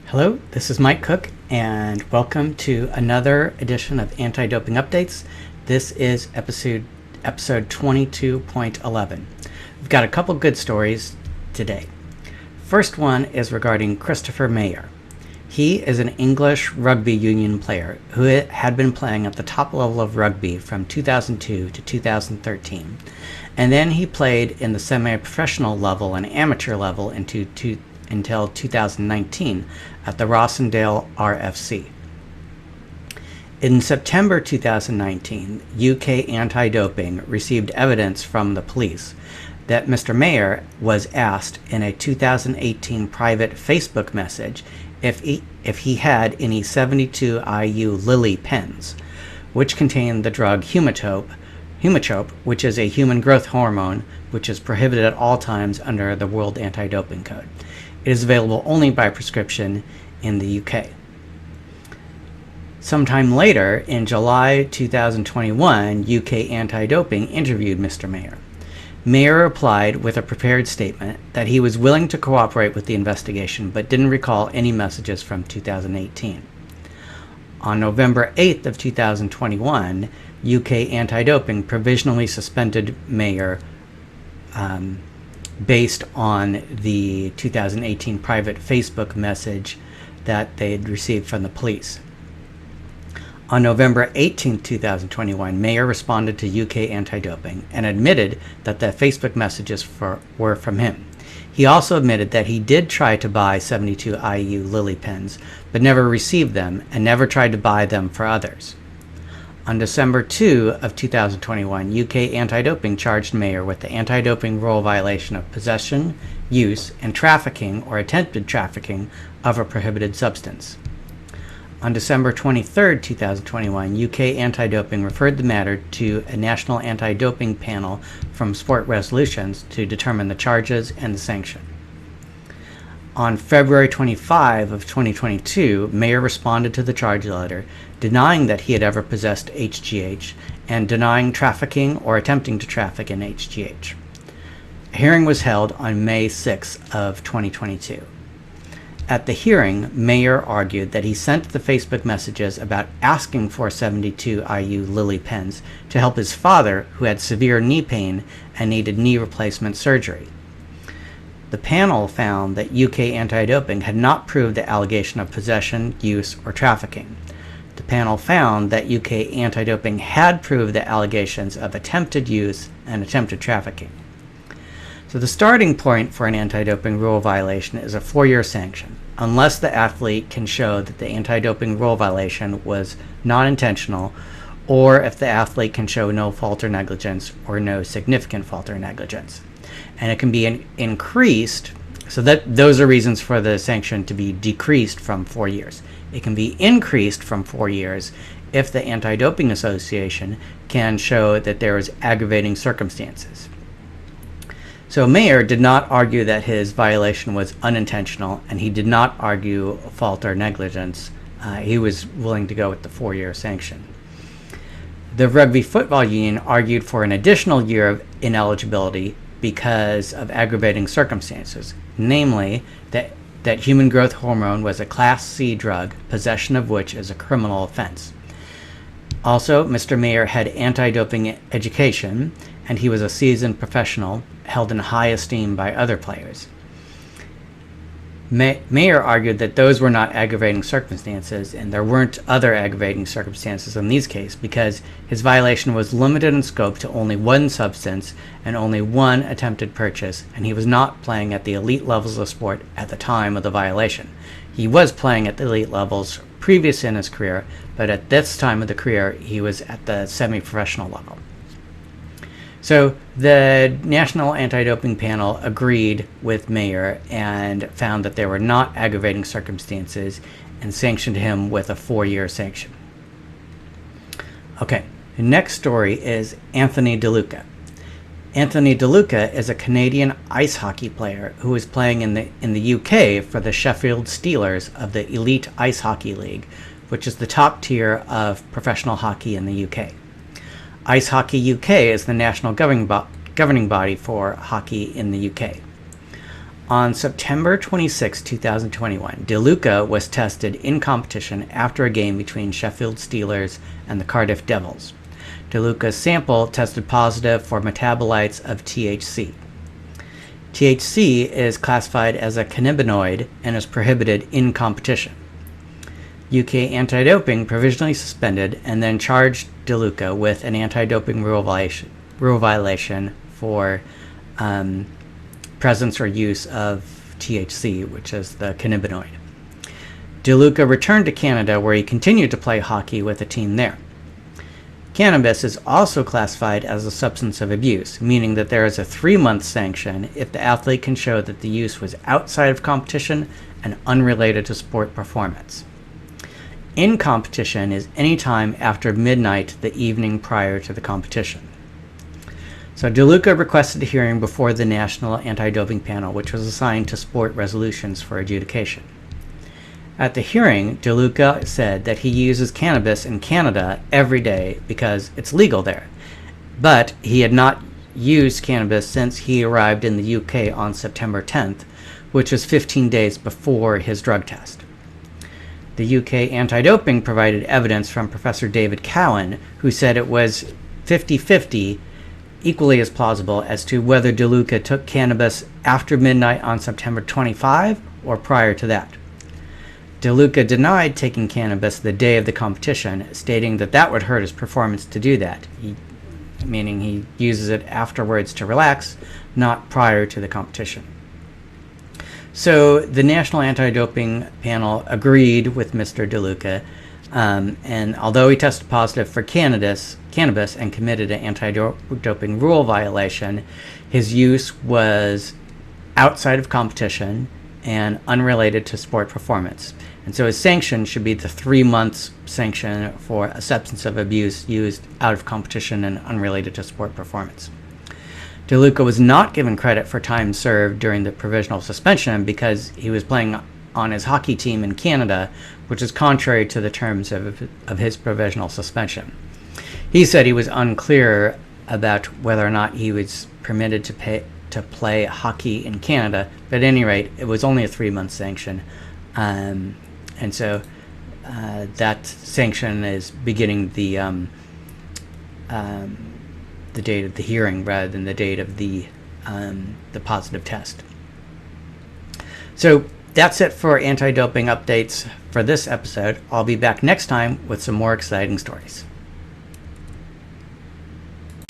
Hello, this is Mike Cook, and welcome to another edition of Anti-Doping Updates. This is episode 22.11. We've got a couple good stories today. First one is regarding Christopher Mayer. He is an English rugby union player who had been playing at the top level of rugby from 2002 to 2013, and then he played in the semi-professional level and amateur level until 2019 at the Rossendale RFC. In September 2019, UK anti-doping received evidence from the police that Mr. Mayer was asked in a 2018 private Facebook message if he had any 72 IU Lilly pens, which contained the drug Humatrope, which is a human growth hormone which is prohibited at all times under the World Anti-Doping Code. It is available only by prescription in the UK. Sometime later, in July 2021, UK Anti-Doping interviewed Mr. Mayer. Mayer replied with a prepared statement that he was willing to cooperate with the investigation but didn't recall any messages from 2018. On November 8th of 2021, UK Anti-Doping provisionally suspended Mayer based on the 2018 private Facebook message that they had received from the police. On November 18, 2021, Mayer responded to UK Anti-Doping and admitted that the Facebook messages were from him. He also admitted that he did try to buy 72 IU Lilly pens, but never received them and never tried to buy them for others. On December 2 of 2021, UK Anti-Doping charged Mayer with the anti-doping rule violation of possession, use, and trafficking or attempted trafficking of a prohibited substance. On December 23, 2021, UK Anti-Doping referred the matter to a national anti-doping panel from Sport Resolutions to determine the charges and the sanction. On February 25 of 2022, Mayer responded to the charge letter, denying that he had ever possessed HGH and denying trafficking or attempting to traffic in HGH. A hearing was held on May 6 of 2022. At the hearing, Mayer argued that he sent the Facebook messages about asking for 72 IU Lilly pens to help his father, who had severe knee pain and needed knee replacement surgery. The panel found that UK Anti-Doping had not proved the allegation of possession, use, or trafficking. The panel found that UK Anti-Doping had proved the allegations of attempted use and attempted trafficking. So the starting point for an anti-doping rule violation is a 4-year sanction, unless the athlete can show that the anti-doping rule violation was non-intentional, or if the athlete can show no fault or negligence or no significant fault or negligence. And it can be increased, so that those are reasons for the sanction to be decreased from 4 years. It can be increased from 4 years if the Anti-Doping Association can show that there is aggravating circumstances. So Mayer did not argue that his violation was unintentional, and he did not argue fault or negligence. He was willing to go with the 4-year sanction. The Rugby Football Union argued for an additional year of ineligibility because of aggravating circumstances, namely that human growth hormone was a Class C drug, possession of which is a criminal offense. Also, Mr. Mayer had anti-doping education, and he was a seasoned professional, held in high esteem by other players. Mayer argued that those were not aggravating circumstances, and there weren't other aggravating circumstances in these cases because his violation was limited in scope to only one substance and only one attempted purchase, and he was not playing at the elite levels of sport at the time of the violation. He was playing at the elite levels previous in his career, but at this time of the career, he was at the semi-professional level. So the National Anti-Doping Panel agreed with Mayer and found that there were not aggravating circumstances and sanctioned him with a 4-year sanction. Okay, the next story is Anthony DeLuca. Anthony DeLuca is a Canadian ice hockey player who is playing in the UK for the Sheffield Steelers of the Elite Ice Hockey League, which is the top tier of professional hockey in the UK. Ice Hockey UK is the national governing body for hockey in the UK. On September 26, 2021, DeLuca was tested in competition after a game between Sheffield Steelers and the Cardiff Devils. DeLuca's sample tested positive for metabolites of THC. THC is classified as a cannabinoid and is prohibited in competition. UK anti-doping provisionally suspended and then charged DeLuca with an anti-doping rule violation for presence or use of THC, which is the cannabinoid. DeLuca returned to Canada, where he continued to play hockey with a team there. Cannabis is also classified as a substance of abuse, meaning that there is a 3-month sanction if the athlete can show that the use was outside of competition and unrelated to sport performance. In competition is any time after midnight the evening prior to the competition. So DeLuca requested a hearing before the National Anti-Doping Panel, which was assigned to sport resolutions for adjudication. At the hearing, DeLuca said that he uses cannabis in Canada every day because it's legal there, but he had not used cannabis since he arrived in the UK on September 10th, which was 15 days before his drug test. The UK anti-doping provided evidence from Professor David Cowan, who said it was 50-50, equally as plausible as to whether DeLuca took cannabis after midnight on September 25 or prior to that. DeLuca denied taking cannabis the day of the competition, stating that that would hurt his performance to do that, meaning he uses it afterwards to relax, not prior to the competition. So the National Anti-Doping Panel agreed with Mr. DeLuca, and although he tested positive for cannabis and committed an anti-doping rule violation, his use was outside of competition and unrelated to sport performance. And so his sanction should be the 3 months sanction for a substance of abuse used out of competition and unrelated to sport performance. DeLuca was not given credit for time served during the provisional suspension because he was playing on his hockey team in Canada, which is contrary to the terms of his provisional suspension. He said he was unclear about whether or not he was permitted to play hockey in Canada, but at any rate, it was only a 3-month sanction. And so that sanction is beginning the date of the hearing rather than the date of the positive test. So that's it for anti-doping updates for this episode. I'll be back next time with some more exciting stories.